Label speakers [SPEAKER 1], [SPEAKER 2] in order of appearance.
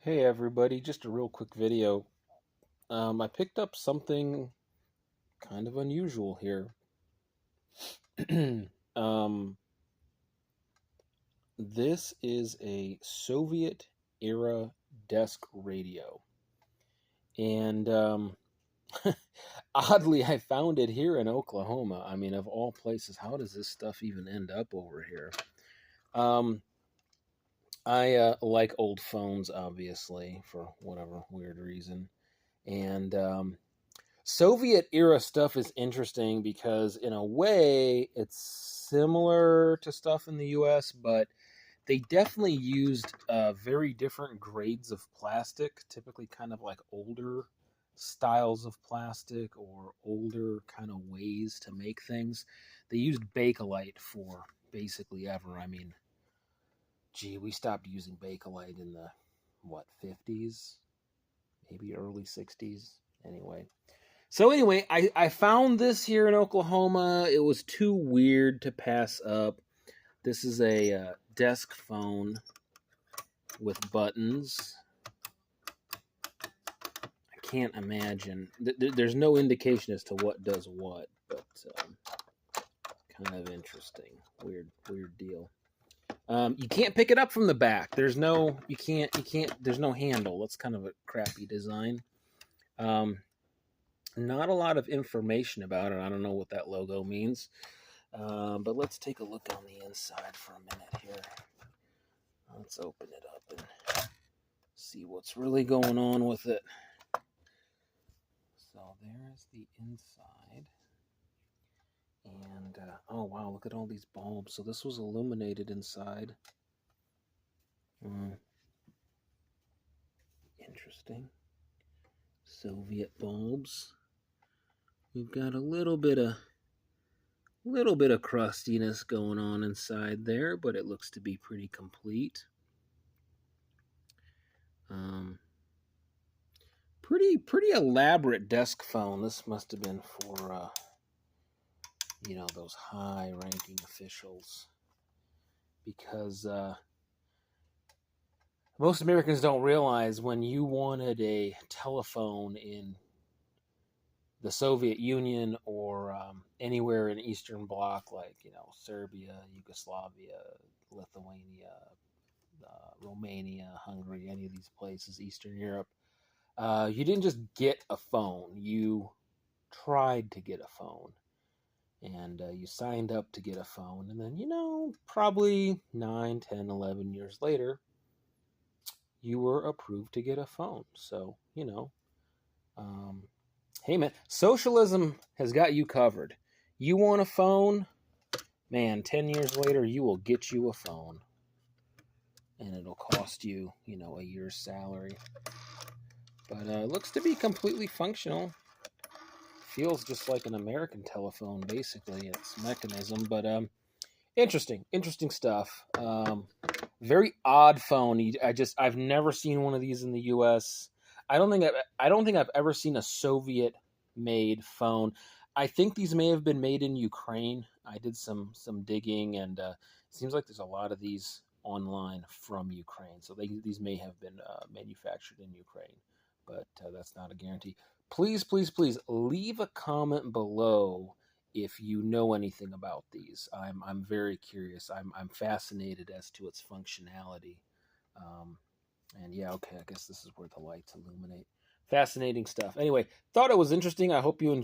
[SPEAKER 1] Hey everybody, just a real quick video. I picked up something kind of unusual here. um, this is a Soviet era desk radio. And oddly, I found it here in Oklahoma. I mean, of all places, how does this stuff even end up over here? Um, I like old phones, obviously, for whatever weird reason. And Soviet era stuff is interesting because, in a way, it's similar to stuff in the US, but they definitely used very different grades of plastic, typically kind of like older styles of plastic or older kind of ways to make things. They used Bakelite for basically ever. I mean, gee, we stopped using Bakelite in the, what, 50s? Maybe early 60s? Anyway. So anyway, I found this here in Oklahoma. It was too weird to pass up. This is a desk phone with buttons. I can't imagine. There's no indication as to what does what, but kind of interesting. Weird deal. You can't pick it up from the back. There's no. You can't. There's no handle. That's kind of a crappy design. Not a lot of information about it. I don't know what that logo means. But let's take a look on the inside for a minute here. Let's open it up and see what's really going on with it. So there's the inside. And, oh wow, look at all these bulbs. So this was illuminated inside. Interesting. Soviet bulbs. We've got a little bit of crustiness going on inside there, but it looks to be pretty complete. Pretty elaborate desk phone. This must have been for those high-ranking officials, because most Americans don't realize when you wanted a telephone in the Soviet Union or anywhere in Eastern Bloc, like Serbia, Yugoslavia, Lithuania, Romania, Hungary, any of these places, Eastern Europe, you didn't just get a phone. You tried to get a phone. And you signed up to get a phone. And then, probably 9, 10, 11 years later, you were approved to get a phone. So, hey, man, socialism has got you covered. You want a phone? Man, 10 years later, you will get you a phone. And it'll cost you, a year's salary. But it looks to be completely functional. Feels just like an American telephone, basically, its mechanism. But interesting stuff. Very odd phone. I've never seen one of these in the U.S. I don't think I've ever seen a Soviet-made phone. I think these may have been made in Ukraine. I did some digging, and it seems like there's a lot of these online from Ukraine. So these may have been manufactured in Ukraine, but that's not a guarantee. Please leave a comment below if you know anything about these. I'm very curious. I'm fascinated as to its functionality. And yeah, okay, I guess this is where the lights illuminate. Fascinating stuff. Anyway, thought it was interesting. I hope you enjoyed.